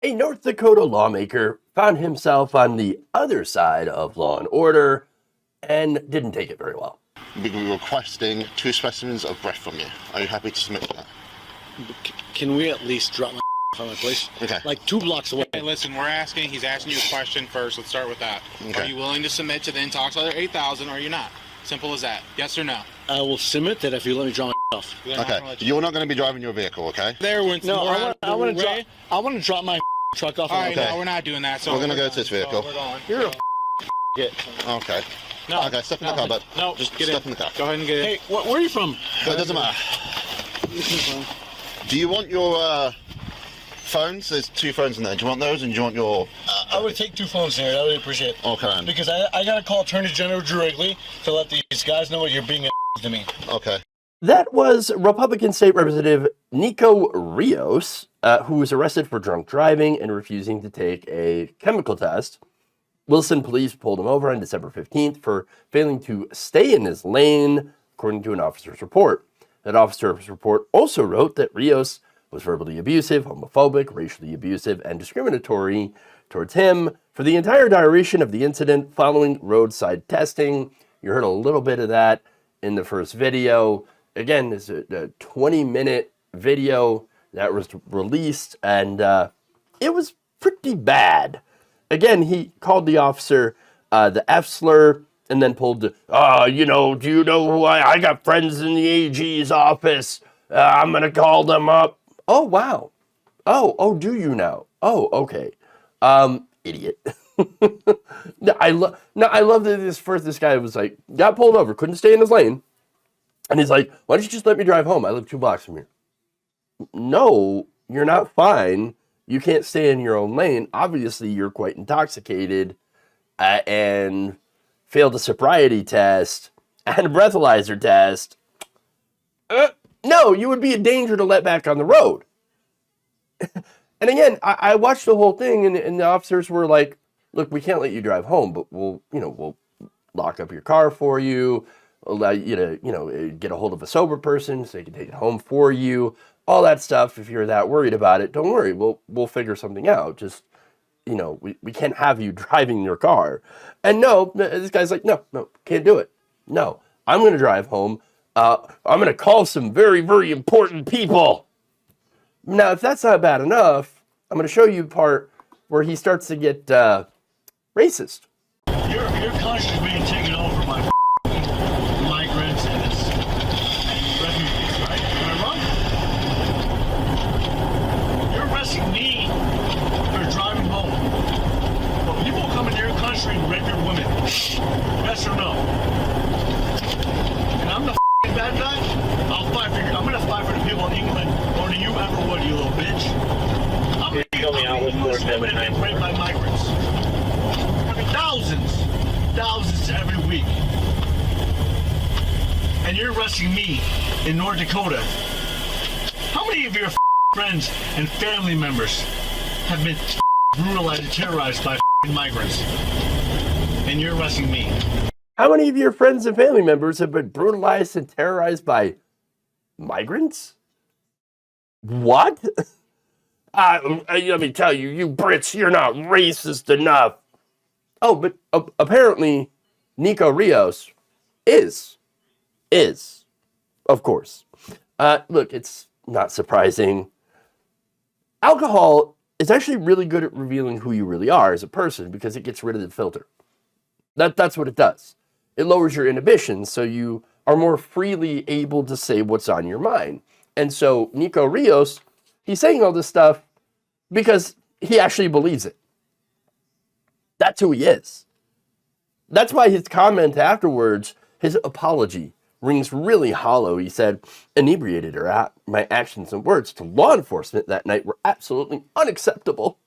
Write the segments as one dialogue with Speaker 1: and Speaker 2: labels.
Speaker 1: A North Dakota lawmaker found himself on the other side of law and order and didn't take it very well.
Speaker 2: We'll be requesting 2 specimens of breath from you. Are you happy to submit to that?
Speaker 3: Can we at least drop my on my place?
Speaker 2: Okay.
Speaker 3: Like 2 blocks away.
Speaker 4: Hey, listen, he's asking you a question first. Let's start with that.
Speaker 2: Okay.
Speaker 4: Are you willing to submit to the Intox Other 8,000 or are you not? Simple as that. Yes or no?
Speaker 3: I will submit that if you let me draw my off.
Speaker 2: Okay. You're not going to be driving your vehicle, okay?
Speaker 4: There went
Speaker 3: No, I want to drop my truck off.
Speaker 4: All right,
Speaker 2: Okay.
Speaker 4: no, we're not doing that. So
Speaker 2: We're gonna go to this vehicle.
Speaker 4: So we're going.
Speaker 3: You're a
Speaker 2: Okay.
Speaker 4: No.
Speaker 2: Okay, step in the car, bud.
Speaker 4: No,
Speaker 2: Just
Speaker 4: get
Speaker 2: step
Speaker 4: in.
Speaker 2: in the car.
Speaker 4: Go ahead and get in.
Speaker 3: Hey, where are you from?
Speaker 2: But it doesn't matter. Do you want your phones? There's 2 phones in there. Do you want those, and do you want your...
Speaker 3: I would take 2 phones here. I would appreciate it.
Speaker 2: Okay.
Speaker 3: Because I got to call Attorney General Drew Wrigley to let these guys know what you're being to me.
Speaker 2: Okay.
Speaker 1: That was Republican State Representative Nico Rios, who was arrested for drunk driving and refusing to take a chemical test. Wilson police pulled him over on December 15th for failing to stay in his lane, according to an officer's report. That officer's report also wrote that Rios was verbally abusive, homophobic, racially abusive, and discriminatory towards him for the entire duration of the incident following roadside testing. You heard a little bit of that in the first video. Again, it's a 20-minute video that was released, and it was pretty bad. Again, he called the officer the F slur, and then pulled the, do you know who I got friends in the AG's office. I'm going to call them up. Oh, wow. Oh, do you now? Oh, okay. Idiot. I love that this guy was like, got pulled over, couldn't stay in his lane. And he's like, why don't you just let me drive home? I live 2 blocks from here. No, you're not fine. You can't stay in your own lane. Obviously, you're quite intoxicated and failed a sobriety test and a breathalyzer test. No, you would be a danger to let back on the road. And again, I watched the whole thing, and the officers were like, look, we can't let you drive home, but we'll lock up your car for you, allow you to, get a hold of a sober person so they can take it home for you, all that stuff. If you're that worried about it, don't worry, we'll figure something out. Just, we can't have you driving your car. And no, this guy's like, no, can't do it. No, I'm going to drive home. I'm going to call some very, very important people. Now, if that's not bad enough, I'm going to show you a part where he starts to get racist.
Speaker 3: Your country's being taken over by migrants and refugees, right? Am I wrong? You're arresting me for driving home. But people come into your country and rape your women. Yes or no? And I'm the bad guy? I'll fight for you. I'm gonna fight for the people in England more than you ever would, you little bitch. How many U.S. women have been raped by migrants? I mean, thousands every week. And you're arresting me in North Dakota. How many of your friends and family members have been brutalized and terrorized by migrants? And you're arresting me.
Speaker 1: How many of your friends and family members have been brutalized and terrorized by migrants? What? Let me tell you, you Brits, you're not racist enough. Oh, but apparently Nico Rios is, of course. Look, it's not surprising. Alcohol is actually really good at revealing who you really are as a person because it gets rid of the filter. That's what it does. It lowers your inhibitions, so you are more freely able to say what's on your mind. And so Nico Rios, he's saying all this stuff because he actually believes it. That's who he is. That's why his comment afterwards, his apology, rings really hollow. He said, inebriated or my actions and words to law enforcement that night were absolutely unacceptable.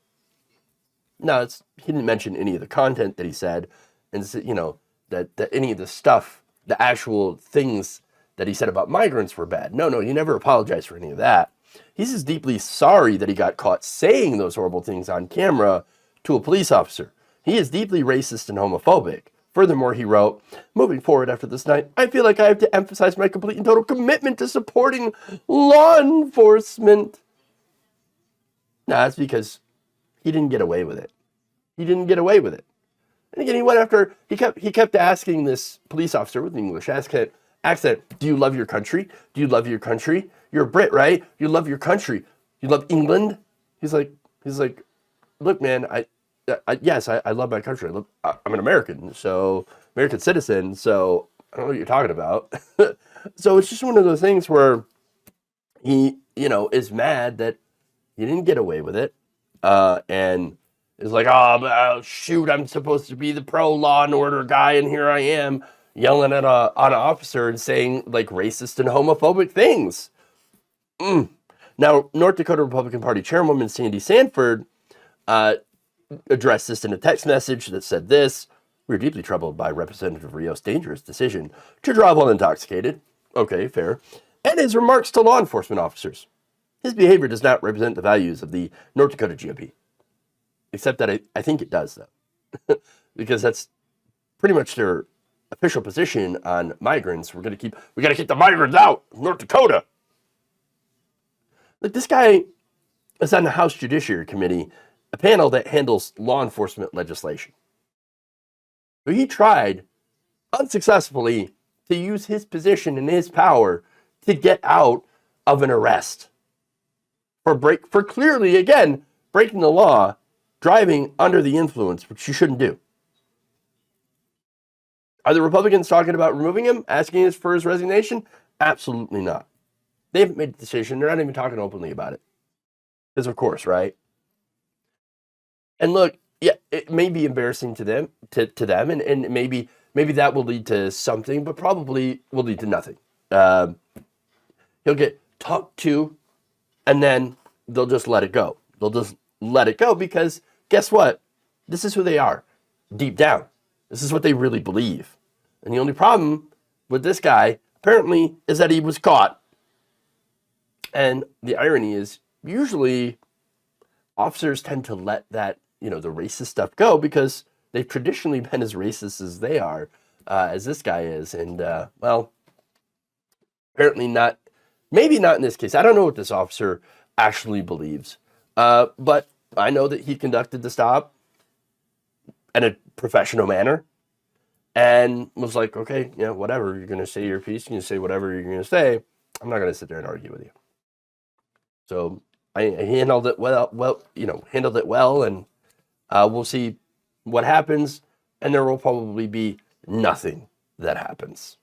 Speaker 1: Now, he didn't mention any of the content that he said, and that any of the stuff, the actual things that he said about migrants were bad. No, he never apologized for any of that. He's just deeply sorry that he got caught saying those horrible things on camera to a police officer. He is deeply racist and homophobic. Furthermore, he wrote, moving forward after this night, I feel like I have to emphasize my complete and total commitment to supporting law enforcement. Now, that's because he didn't get away with it. He didn't get away with it. And again, he went after, he kept asking this police officer with an English accent, do you love your country? Do you love your country? You're a Brit, right? You love your country. You love England? He's like, look, man, yes, I love my country. I'm an American, so American citizen, so I don't know what you're talking about. So it's just one of those things where he, is mad that he didn't get away with it, and is like, oh, shoot, I'm supposed to be the pro law and order guy, and here I am yelling at an officer and saying like racist and homophobic things. Now, North Dakota Republican Party Chairwoman Sandy Sanford addressed this in a text message that said this: "We're deeply troubled by Representative Rios' dangerous decision to drive while intoxicated." Okay, fair. And his remarks to law enforcement officers. His behavior does not represent the values of the North Dakota GOP. Except that I think it does, though. Because that's pretty much their official position on migrants. We got to keep the migrants out of North Dakota. Like, this guy is on the House Judiciary Committee, a panel that handles law enforcement legislation. So he tried unsuccessfully to use his position and his power to get out of an arrest for clearly, again, breaking the law, driving under the influence, which you shouldn't do. Are the Republicans talking about removing him, asking for his resignation? Absolutely not. They haven't made a decision. They're not even talking openly about it. Because of course, right? And look, yeah, it may be embarrassing to them, and maybe that will lead to something, but probably will lead to nothing. He'll get talked to, and then they'll just let it go. They'll just let it go because guess what? This is who they are, deep down. This is what they really believe. And the only problem with this guy, apparently, is that he was caught. And the irony is, usually, officers tend to let that, the racist stuff go because they've traditionally been as racist as they are, as this guy is. And, well, apparently not, maybe not in this case. I don't know what this officer actually believes. But I know that he conducted the stop in a professional manner and was like, okay, whatever. You're going to say your piece. You can say whatever you're going to say. I'm not going to sit there and argue with you. So I handled it well, and we'll see what happens. And there will probably be nothing that happens.